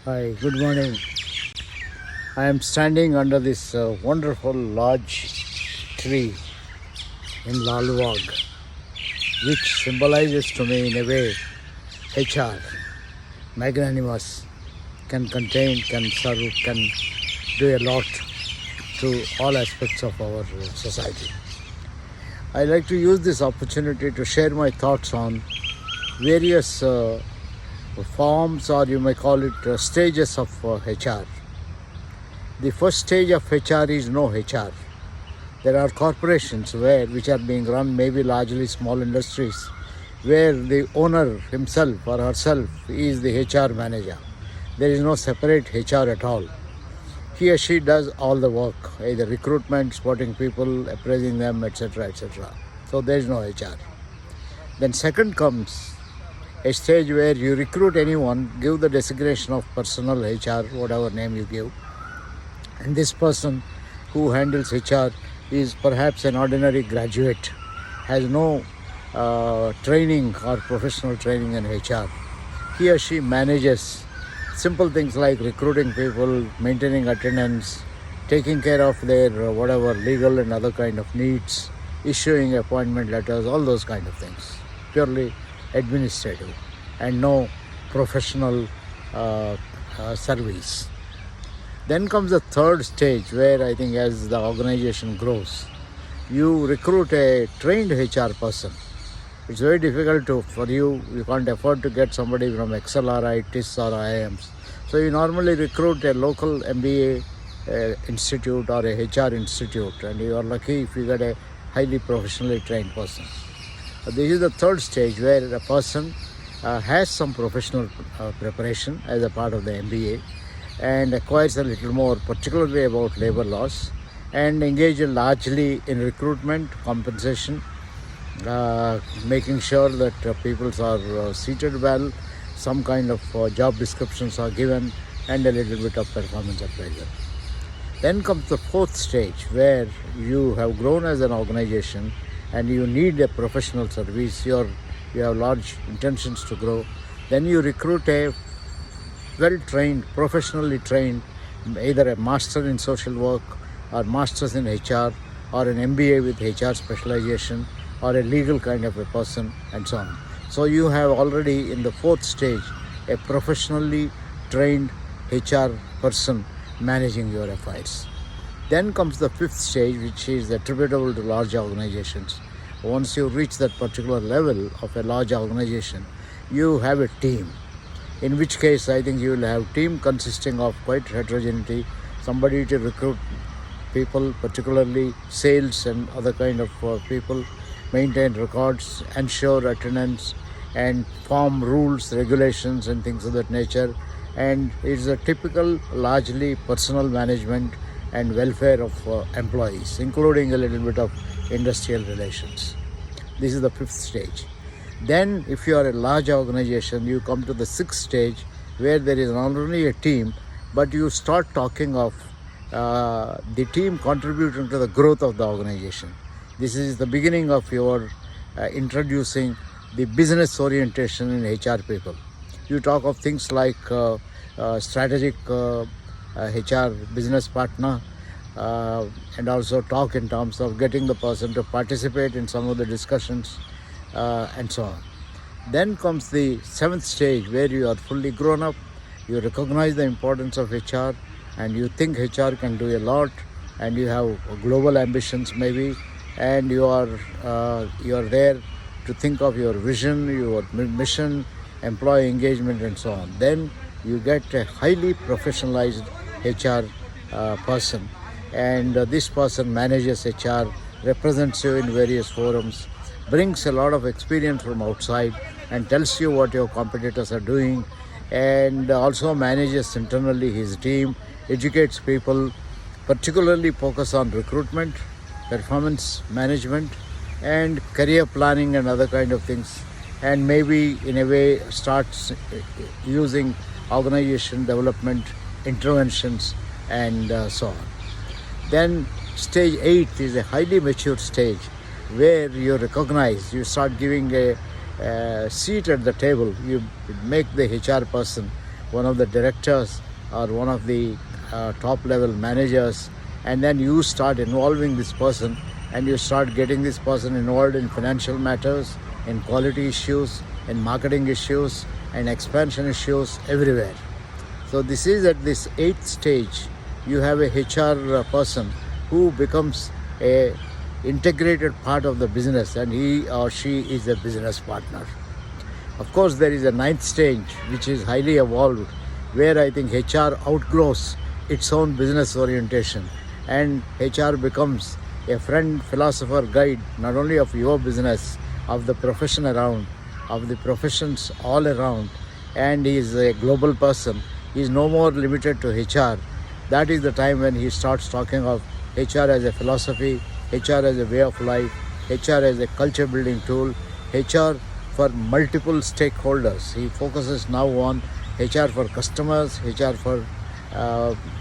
Hi, good morning. I am standing under this wonderful large tree in Lalwag, which symbolizes to me in a way HR, magnanimous, can contain, can serve, can do a lot to all aspects of our society. I like to use this opportunity to share my thoughts on various forms, or you may call it stages of HR. The first stage of HR is no HR. There are corporations which are being run, maybe largely small industries, where the owner himself or herself is the HR manager. There is no separate HR at all. He or she does all the work, either recruitment, spotting people, appraising them, etc., etc. So there is no HR. Then second comes a stage where you recruit anyone, give the designation of personal HR, whatever name you give. And this person who handles HR is perhaps an ordinary graduate, has no training or professional training in HR. He or she manages simple things like recruiting people, maintaining attendance, taking care of their whatever legal and other kind of needs, issuing appointment letters, all those kind of things. Purely administrative and no professional service. Then comes the third stage where I think as the organization grows, you recruit a trained HR person. It's very difficult for you can't afford to get somebody from XLRI, TIS or IIMs. So you normally recruit a local MBA institute or a HR institute, and you are lucky if you get a highly professionally trained person. This is the third stage where a person has some professional preparation as a part of the MBA and acquires a little more, particularly about labor laws, and engages largely in recruitment, compensation, making sure that people are seated well, some kind of job descriptions are given, and a little bit of performance appraisal. Then comes the fourth stage where you have grown as an organization and you need a professional service, you have large intentions to grow. Then you recruit a well-trained, professionally trained, either a master in social work or masters in HR or an MBA with HR specialization or a legal kind of a person and so on. So you have already in the fourth stage a professionally trained HR person managing your affairs. Then comes the fifth stage, which is attributable to large organizations. Once you reach that particular level of a large organization, you have a team. In which case, I think you will have team consisting of quite heterogeneity, somebody to recruit people, particularly sales and other kind of people, maintain records, ensure attendance, and form rules, regulations, and things of that nature. And it's a typical, largely personal management and welfare of employees, including a little bit of industrial relations. This is the fifth stage. Then if you are a large organization, you come to the sixth stage where there is not only a team, but you start talking of the team contributing to the growth of the organization. This is the beginning of your introducing the business orientation in HR people. You talk of things like strategic HR business partner, and also talk in terms of getting the person to participate in some of the discussions and so on. Then comes the seventh stage where you are fully grown up, you recognize the importance of HR and you think HR can do a lot, and you have global ambitions maybe, and you are there to think of your vision, your mission, employee engagement and so on. Then you get a highly professionalized HR person, and this person manages HR, represents you in various forums, brings a lot of experience from outside and tells you what your competitors are doing, and also manages internally his team, educates people, particularly focus on recruitment, performance management, and career planning and other kind of things, and maybe in a way starts using organization development interventions and so on. Then stage 8 is a highly mature stage where you recognize, you start giving a seat at the table, you make the HR person one of the directors or one of the top level managers, and then you start involving this person and you start getting this person involved in financial matters, in quality issues, in marketing issues, and expansion issues everywhere. So this is at this 8th stage, you have a HR person who becomes a integrated part of the business, and he or she is a business partner. Of course, there is a 9th stage which is highly evolved, where I think HR outgrows its own business orientation and HR becomes a friend, philosopher, guide not only of your business, of the profession around, of the professions all around, and he is a global person. He is no more limited to HR. That is the time when he starts talking of HR as a philosophy, HR as a way of life, HR as a culture building tool, HR for multiple stakeholders. He focuses now on HR for customers, HR for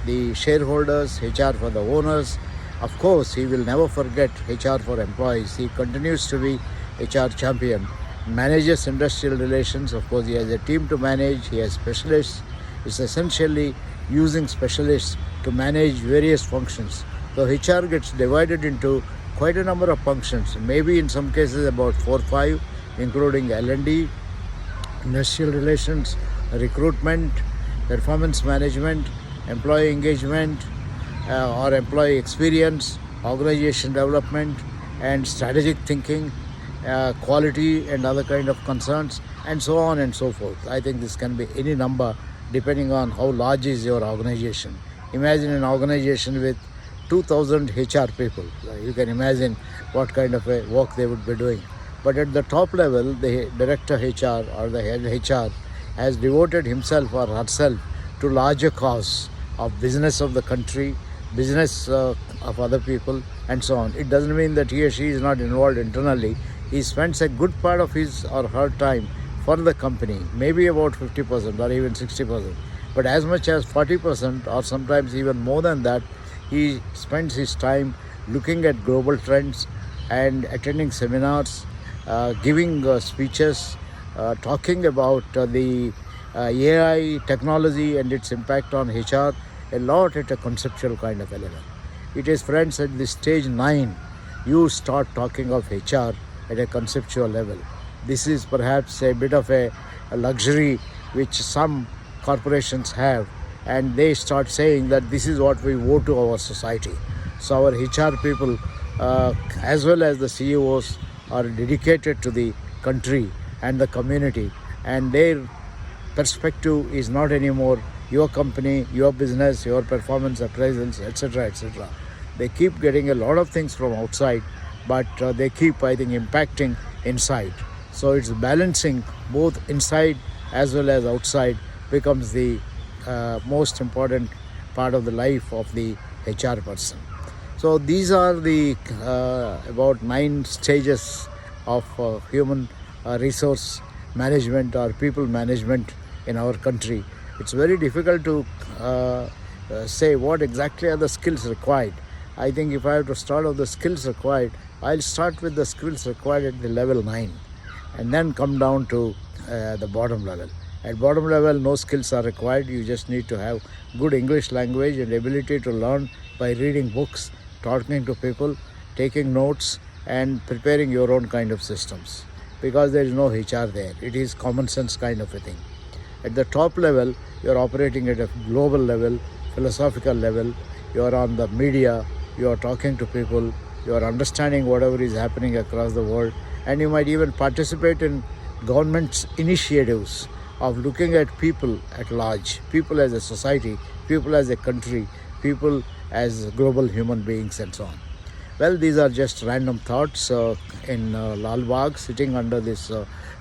the shareholders, HR for the owners. Of course, he will never forget HR for employees. He continues to be HR champion. Manages industrial relations. Of course, he has a team to manage. He has specialists. It's essentially using specialists to manage various functions. So HR gets divided into quite a number of functions, maybe in some cases about 4 or 5, including L&D, industrial relations, recruitment, performance management, employee engagement or employee experience, organization development, and strategic thinking, quality and other kind of concerns, and so on and so forth. I think this can be any number depending on how large is your organization. Imagine an organization with 2,000 HR people. You can imagine what kind of a work they would be doing. But at the top level, the director HR or the head HR has devoted himself or herself to larger cause of business of the country, business of other people, and so on. It doesn't mean that he or she is not involved internally. He spends a good part of his or her time for the company, maybe about 50% or even 60%. But as much as 40% or sometimes even more than that, he spends his time looking at global trends and attending seminars, giving speeches, talking about the AI technology and its impact on HR, a lot at a conceptual kind of a level. It is, friends, at this stage 9, you start talking of HR at a conceptual level. This is perhaps a bit of a luxury which some corporations have, and they start saying that this is what we owe to our society. So our HR people, as well as the CEOs, are dedicated to the country and the community, and their perspective is not anymore your company, your business, your performance appraisals, etc., etc. They keep getting a lot of things from outside, but they keep, I think, impacting inside. So it's balancing both inside as well as outside becomes the most important part of the life of the HR person. So these are the about 9 stages of human resource management or people management in our country. It's very difficult to say what exactly are the skills required. I think if I have to start with the skills required, I'll start with the skills required at the level 9 and then come down to the bottom level. At bottom level, no skills are required. You just need to have good English language and ability to learn by reading books, talking to people, taking notes, and preparing your own kind of systems. Because there is no HR there. It is common sense kind of a thing. At the top level, you are operating at a global level, philosophical level. You are on the media. You are talking to people. You are understanding whatever is happening across the world. And you might even participate in government's initiatives of looking at people at large, people as a society, people as a country, people as global human beings, and so on. Well, these are just random thoughts in Lal Bagh, sitting under this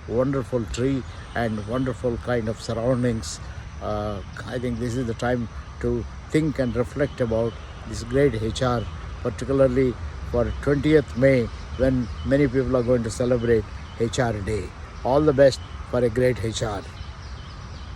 wonderful tree and wonderful kind of surroundings. I think this is the time to think and reflect about this great HR, particularly for 20th May, when many people are going to celebrate HR Day. All the best for a great HR.